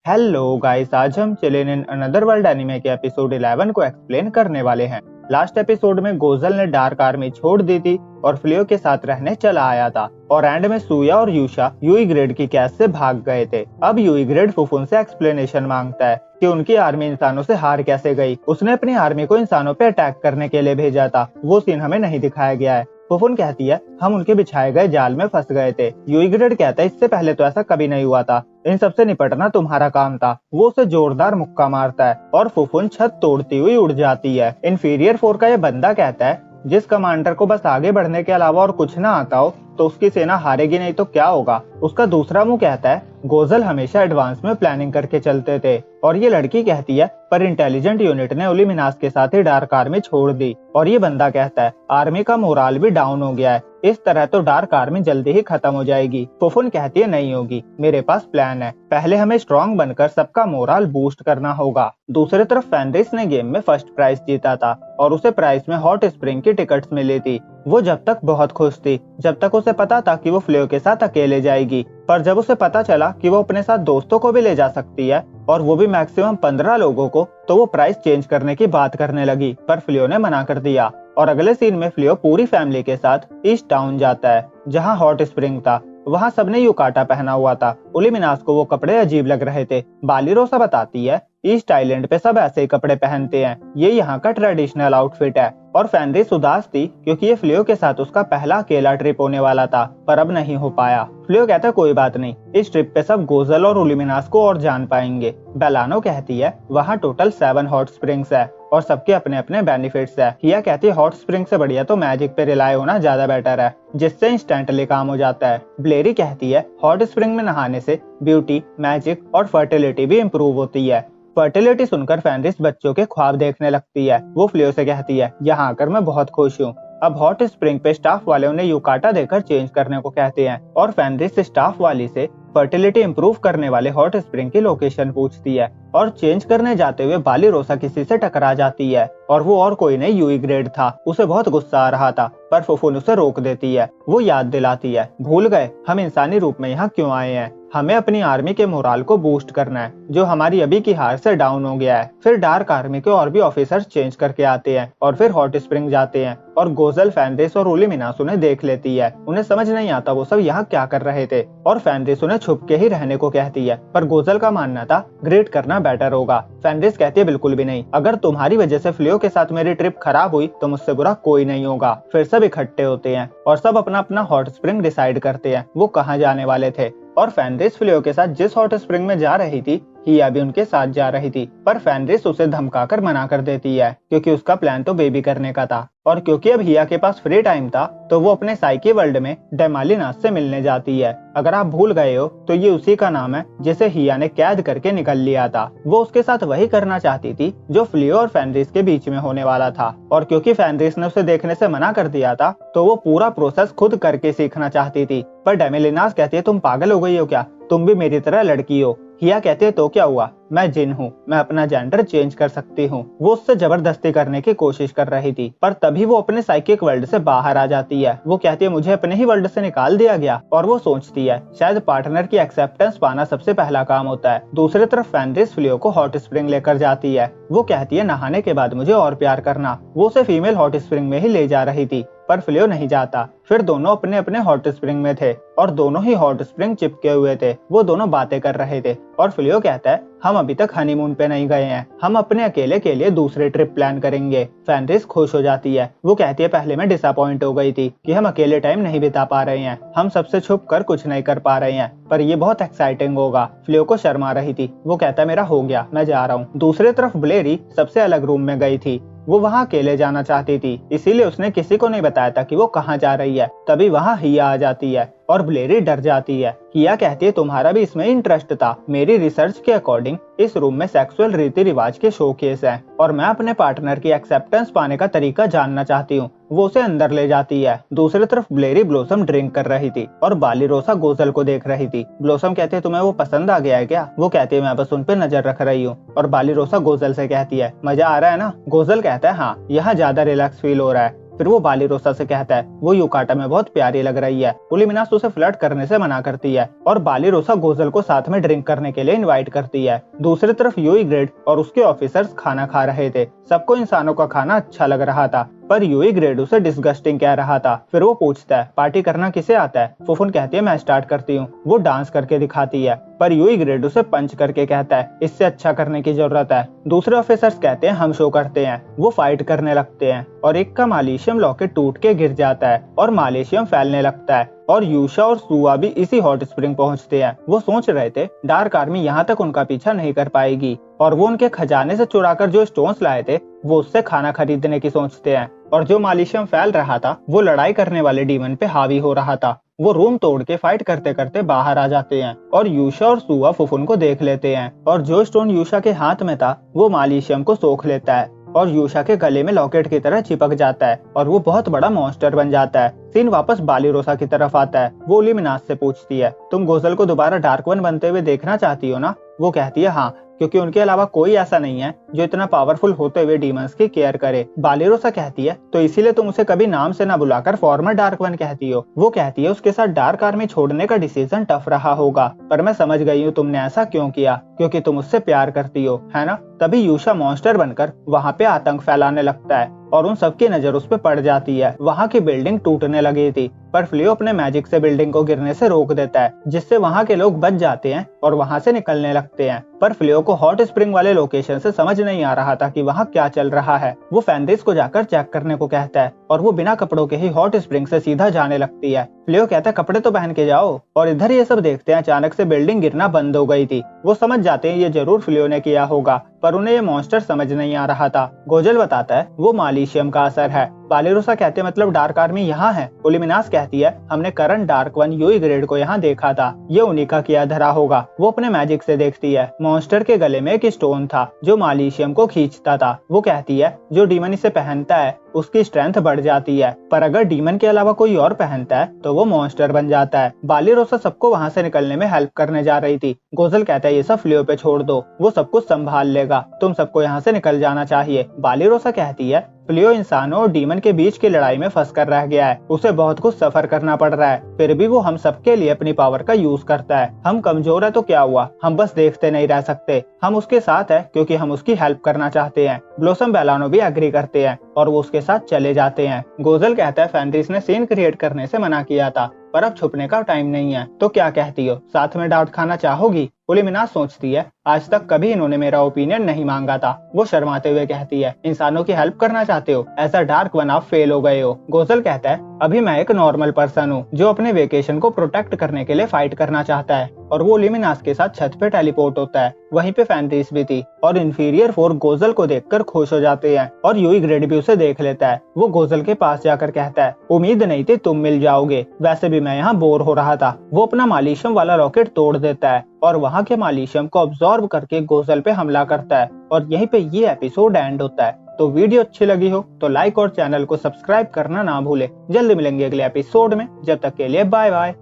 Hello guys, आज हम चिलेन in another world anime के एपिसोड 11 को एक्सप्लेन करने वाले हैं। लास्ट एपिसोड में गोजल ने डार्क आर्मी छोड़ दी थी और फ्लियो के साथ रहने चला आया था और एंड में सुया और यूशा यूई ग्रेड की कैद से भाग गए थे। अब यूई ग्रेड फुफुन से एक्सप्लेनेशन मांगता है कि उनकी आर्मी इंसानों से हार कैसे गई। उसने अपनी आर्मी को इंसानों पे अटैक करने के लिए भेजा था, वो सीन हमें नहीं दिखाया गया है। फुफुन कहती है हम उनके बिछाए गए जाल में फंस गए थे। यूई ग्रेड कहता है इससे पहले तो ऐसा कभी नहीं हुआ था, इन सबसे निपटना तुम्हारा काम था। वो उसे जोरदार मुक्का मारता है और फुफुन छत तोड़ती हुई उड़ जाती है। इंफीरियर 4 का ये बंदा कहता है जिस कमांडर को बस आगे बढ़ने के अलावा और कुछ ना आता हो तो उसकी सेना हारेगी नहीं तो क्या होगा। उसका दूसरा मुंह कहता है गोजल हमेशा एडवांस में प्लानिंग करके चलते थे। और ये लड़की कहती है पर इंटेलिजेंट यूनिट ने ओलिमिनास के साथ ही डार्क आर्मी छोड़ दी। और ये बंदा कहता है आर्मी का मोराल भी डाउन हो गया है, इस तरह तो डार्क आर्मी जल्दी ही खत्म हो जाएगी। फुफुन कहती है नहीं होगी, मेरे पास प्लान है। पहले हमें स्ट्रॉन्ग बनकर सबका मोराल बूस्ट करना होगा। दूसरी तरफ फेनरिस ने गेम में फर्स्ट प्राइज जीता था और उसे प्राइज में हॉट स्प्रिंग की टिकट्स मिली थी। वो जब तक बहुत खुश थी जब तक उसे पता था कि वो फ्लियो के साथ अकेले जाएगी, पर जब उसे पता चला कि वो अपने साथ दोस्तों को भी ले जा सकती है और वो भी मैक्सिमम 15 लोगों को, तो वो प्राइस चेंज करने की बात करने लगी। पर फ्लियो ने मना कर दिया और अगले सीन में फ्लियो पूरी फैमिली के साथ ईस्ट टाउन जाता है जहाँ हॉट स्प्रिंग था। वहाँ सबने युकाटा पहना हुआ था। ओलिमिनास को वो कपड़े अजीब लग रहे थे। बालिरोसा बताती है ईस्ट आइलैंड पे सब ऐसे ही कपड़े पहनते हैं, ये यहाँ का ट्रेडिशनल आउटफिट है। और फेनरिस उदास थी क्योंकि ये फ्लियो के साथ उसका पहला अकेला ट्रिप होने वाला था, पर अब नहीं हो पाया। फ्लियो कहता है कोई बात नहीं, इस ट्रिप पे सब गोजल और ओलिमिनास को और जान पाएंगे। बेलानो कहती है वहाँ टोटल 7 हॉट स्प्रिंग्स है और सबके अपने अपने बेनिफिट्स है। हिया कहती है हॉट स्प्रिंग से बढ़िया तो मैजिक पे रिलाय होना ज्यादा बेटर है, जिससे इंस्टेंटली काम हो जाता है। ब्लेरी कहती है हॉट स्प्रिंग में नहाने से ब्यूटी, मैजिक और फर्टिलिटी भी इम्प्रूव होती है। फर्टिलिटी सुनकर फेनरिस बच्चों के ख्वाब देखने लगती है। वो फ्लियो से कहती है यहाँ आकर मैं बहुत खुश हूँ। अब हॉट स्प्रिंग पे स्टाफ वाले उन्हें युकाटा देकर चेंज करने को कहते हैं और फेनरिस स्टाफ वाली से फर्टिलिटी इंप्रूव करने वाले हॉट स्प्रिंग की लोकेशन पूछती है। और चेंज करने जाते हुए बालिरोसा किसी से टकरा जाती है और वो और कोई नहीं यूई ग्रेड था। उसे बहुत गुस्सा आ रहा था पर फुफुन उसे रोक देती है। वो याद दिलाती है भूल गए हम इंसानी रूप में यहाँ क्यों आए हैं, हमें अपनी आर्मी के मोराल को बूस्ट करना है जो हमारी अभी की हार से डाउन हो गया है। फिर डार्क आर्मी के और भी ऑफिसर्स चेंज करके आते हैं और फिर हॉट स्प्रिंग जाते हैं और गोजल, फेनरिस और ओलिमिनास उन्हें देख लेती है। उन्हें समझ नहीं आता वो सब यहाँ क्या कर रहे थे और फेनरिस उन्हें छुप के ही रहने को कहती है, पर गोजल का मानना था ग्रेट करना बेटर होगा। फेनरिस कहती है बिल्कुल भी नहीं, अगर तुम्हारी वजह से फ्लियो के साथ मेरी ट्रिप खराब हुई तो मुझसे बुरा कोई नहीं होगा। फिर सब इकट्ठे होते हैं और सब अपना अपना हॉट स्प्रिंग डिसाइड करते हैं वो कहाँ जाने वाले थे। और फेनरिस फ्लियो के साथ जिस हॉट स्प्रिंग में जा रही थी हिया भी उनके साथ जा रही थी, पर फेनरिस उसे धमकाकर मना कर देती है क्योंकि उसका प्लान तो बेबी करने का था। और क्योंकि अब हिया के पास फ्री टाइम था तो वो अपने साइकी वर्ल्ड में डेमालिनास से मिलने जाती है। अगर आप भूल गए हो तो ये उसी का नाम है जिसे हिया ने कैद करके निकल लिया था। वो उसके साथ वही करना चाहती थी जो फ्लियो और फेनरिस के बीच में होने वाला था, और क्योंकि फेनरिस ने उसे देखने से मना कर दिया था तो वो पूरा प्रोसेस खुद करके सीखना चाहती थी। पर डेमालिनास कहती है तुम पागल हो गई हो क्या, तुम भी मेरी तरह लड़की हो। हिया कहती है तो क्या हुआ, मैं जिन हूँ, मैं अपना जेंडर चेंज कर सकती हूँ। वो उससे जबरदस्ती करने की कोशिश कर रही थी पर तभी वो अपने साइकिक वर्ल्ड से बाहर आ जाती है। वो कहती है मुझे अपने ही वर्ल्ड से निकाल दिया गया, और वो सोचती है शायद पार्टनर की एक्सेप्टेंस पाना सबसे पहला काम होता है। दूसरी तरफ फेनरिस फ्लियो को हॉट स्प्रिंग लेकर जाती है। वो कहती है नहाने के बाद मुझे और प्यार करना। वो उसे फीमेल हॉट स्प्रिंग में ही ले जा रही थी पर फ्लियो नहीं जाता। फिर दोनों अपने अपने हॉट स्प्रिंग में थे और दोनों ही हॉट स्प्रिंग चिपके हुए थे। वो दोनों बातें कर रहे थे और फ्लियो कहता है हम अभी तक हनीमून पे नहीं गए हैं, हम अपने अकेले के लिए दूसरे ट्रिप प्लान करेंगे। फेनरिस खुश हो जाती है। वो कहती है पहले मैं डिसअपॉइंट हो गई थी कि हम अकेले टाइम नहीं बिता पा रहे हैं, हम सबसे छुप कर कुछ नहीं कर पा रहे हैं, पर ये बहुत एक्साइटिंग होगा। फ्लियो को शर्मा रही थी। वो कहता है मेरा हो गया, मैं जा रहा हूँ। दूसरी तरफ ब्लेरी सबसे अलग रूम में गई थी। वो वहाँ अकेले जाना चाहती थी, इसीलिए उसने किसी को नहीं बताया था कि वो कहाँ जा रही है। तभी वहाँ हिया आ जाती है और ब्लेरी डर जाती है। हिया कहती है तुम्हारा भी इसमें इंटरेस्ट था, मेरी रिसर्च के अकॉर्डिंग इस रूम में सेक्सुअल रीति रिवाज के शोकेस हैं और मैं अपने पार्टनर की एक्सेप्टेंस पाने का तरीका जानना चाहती हूँ। वो उसे अंदर ले जाती है। दूसरी तरफ ब्लेरी ब्लोसम ड्रिंक कर रही थी और बालिरोसा गोजल को देख रही थी। ब्लोसम कहते हैं तुम्हें वो पसंद आ गया है क्या? वो कहती है मैं बस उन पे नजर रख रही हूँ। और बालिरोसा गोजल से कहती है मजा आ रहा है ना? गोजल कहता है हाँ, यहाँ ज्यादा रिलैक्स फील हो रहा है। फिर वो बालीरोसा से कहता है वो युकाटा में बहुत प्यारी लग रही है। उलिमिनास उसे फ्लर्ट करने से मना करती है और बालीरोसा गोजल को साथ में ड्रिंक करने के लिए इनवाइट करती है। दूसरी तरफ यूई ग्रेड और उसके ऑफिसर्स खाना खा रहे थे। सबको इंसानों का खाना अच्छा लग रहा था, पर यूई ग्रेड उसे डिस्गस्टिंग कह रहा था। फिर वो पूछता है पार्टी करना किसे आता है। फुफुन कहती है मैं स्टार्ट करती हूँ। वो डांस करके दिखाती है, पर यूई ग्रेड उसे पंच करके कहता है इससे अच्छा करने की जरूरत है। दूसरे ऑफिसर्स कहते हैं हम शो करते हैं। वो फाइट करने लगते हैं और एक का मालेशियम लॉकेट टूट के गिर जाता है और मालेशियम फैलने लगता है और यूशा और सुआ भी इसी हॉट स्प्रिंग पहुंचते हैं। वो सोच रहे थे डार्क आर्मी यहाँ तक उनका पीछा नहीं कर पाएगी और वो उनके खजाने से चुराकर जो स्टोन्स लाए थे वो उससे खाना खरीदने की सोचते हैं। और जो मालेशियम फैल रहा था वो लड़ाई करने वाले डीमन पे हावी हो रहा था। वो रूम तोड़ के फाइट करते करते बाहर आ जाते हैं और यूशा और सुआ फुफुन को देख लेते हैं और जो स्टोन यूशा के हाथ में था वो मालेशियम को सोख लेता है और यूशा के गले में लॉकेट की तरह चिपक जाता है और वो बहुत बड़ा मॉन्स्टर बन जाता है। सीन वापस बालीरोसा की तरफ आता है। वो उलिमिनास से पूछती है तुम गोजल को दोबारा डार्क वन बनते हुए देखना चाहती हो ना। वो कहती है हाँ, क्योंकि उनके अलावा कोई ऐसा नहीं है जो इतना पावरफुल होते हुए डीमंस की केयर करे। बालीरोसा कहती है तो इसीलिए तुम उसे कभी नाम से ना बुलाकर फॉर्मर डार्क वन कहती हो। वो कहती है उसके साथ डार्क आर्मी छोड़ने का डिसीजन टफ रहा होगा, पर मैं समझ गई हूँ तुमने ऐसा क्यों किया, क्योंकि तुम उससे प्यार करती हो, है ना। तभी यूशा मॉन्स्टर बनकर वहाँ पे आतंक फैलाने लगता है और उन सबकी नजर उस पे पड़ जाती है। वहाँ की बिल्डिंग टूटने लगी थी, पर फ्लियो अपने मैजिक से बिल्डिंग को गिरने से रोक देता है, जिससे वहाँ के लोग बच जाते हैं और वहाँ से निकलने लगते हैं। पर फ्लियो को हॉट स्प्रिंग वाले लोकेशन से समझ नहीं आ रहा था कि वहाँ क्या चल रहा है। वो फेनरिस को जाकर चेक करने को कहता है और वो बिना कपड़ों के ही हॉट स्प्रिंग से सीधा जाने लगती है। फ्लियो कहता है कपड़े तो पहन के जाओ, और इधर ये सब देखते हैं अचानक से बिल्डिंग गिरना बंद हो गई थी। वो समझ जाते हैं ये जरूर फ्लियो ने किया होगा, पर उन्हें ये मॉन्स्टर समझ नहीं आ रहा था। गोजल बताता है वो मालेशियम का असर है। बालीरोसा कहते हैं मतलब डार्क आर्मी यहाँ है। उलिमिनास कहती है हमने करंट डार्क वन यूई ग्रेड को यहाँ देखा था, ये उन्हीं का किया धरा होगा। वो अपने मैजिक से देखती है मॉन्स्टर के गले में एक स्टोन था जो मालेशियम को खींचता था। वो कहती है जो डीमन इसे पहनता है उसकी स्ट्रेंथ बढ़ जाती है, पर अगर डीमन के अलावा कोई और पहनता है तो वो मॉन्स्टर बन जाता है। बालीरोसा सबको वहाँ से निकलने में हेल्प करने जा रही थी। गोजल कहता है ये सब फ्लियो पे छोड़ दो, वो सब कुछ संभाल लेगा, तुम सबको यहाँ से निकल जाना चाहिए। बालीरोसा कहती है फ्लियो इंसानों और डीमन के बीच की लड़ाई में फंस कर रह गया है, उसे बहुत कुछ सफर करना पड़ रहा है, फिर भी वो हम सबके लिए अपनी पावर का यूज करता है। हम कमजोर है तो क्या हुआ, हम बस देखते नहीं रह सकते, हम उसके साथ है क्योंकि हम उसकी हेल्प करना चाहते हैं। ब्लॉसम बेलानो भी एग्री करते हैं और वो उसके साथ चले जाते हैं। गोजल कहता है फेनरिस ने सीन क्रिएट करने से मना किया था, पर अब छुपने का टाइम नहीं है, तो क्या कहती हो, साथ में डाउट खाना चाहोगी। उलिमिनास सोचती है आज तक कभी इन्होंने मेरा ओपिनियन नहीं मांगा था। वो शर्माते हुए कहती है इंसानों की हेल्प करना चाहते हो, ऐसा डार्क वन आप फेल हो गए हो। गोजल कहता है अभी मैं एक नॉर्मल पर्सन हूँ जो अपने वेकेशन को प्रोटेक्ट करने के लिए फाइट करना चाहता है, और वो उलिमिनास के साथ छत पे टेलीपोर्ट होता है। वहीं पे फेनरिस भी थी और इन्फीरियर फोर गोजल को देखकर खुश हो जाते हैं और यूई ग्रेड भी उसे देख लेता है। वो गोजल के पास जाकर कहता है उम्मीद नहीं थी तुम मिल जाओगे, वैसे भी मैं यहाँ बोर हो रहा था। वो अपना मालेशियम वाला रॉकेट तोड़ देता है और वहाँ के मालेशियम को ऑब्जॉर्व करके गोजल पे हमला करता है और यहीं पे ये एपिसोड एंड होता है। तो वीडियो अच्छी लगी हो तो लाइक और चैनल को सब्सक्राइब करना ना भूले। जल्दी मिलेंगे अगले एपिसोड में, जब तक के लिए बाय बाय।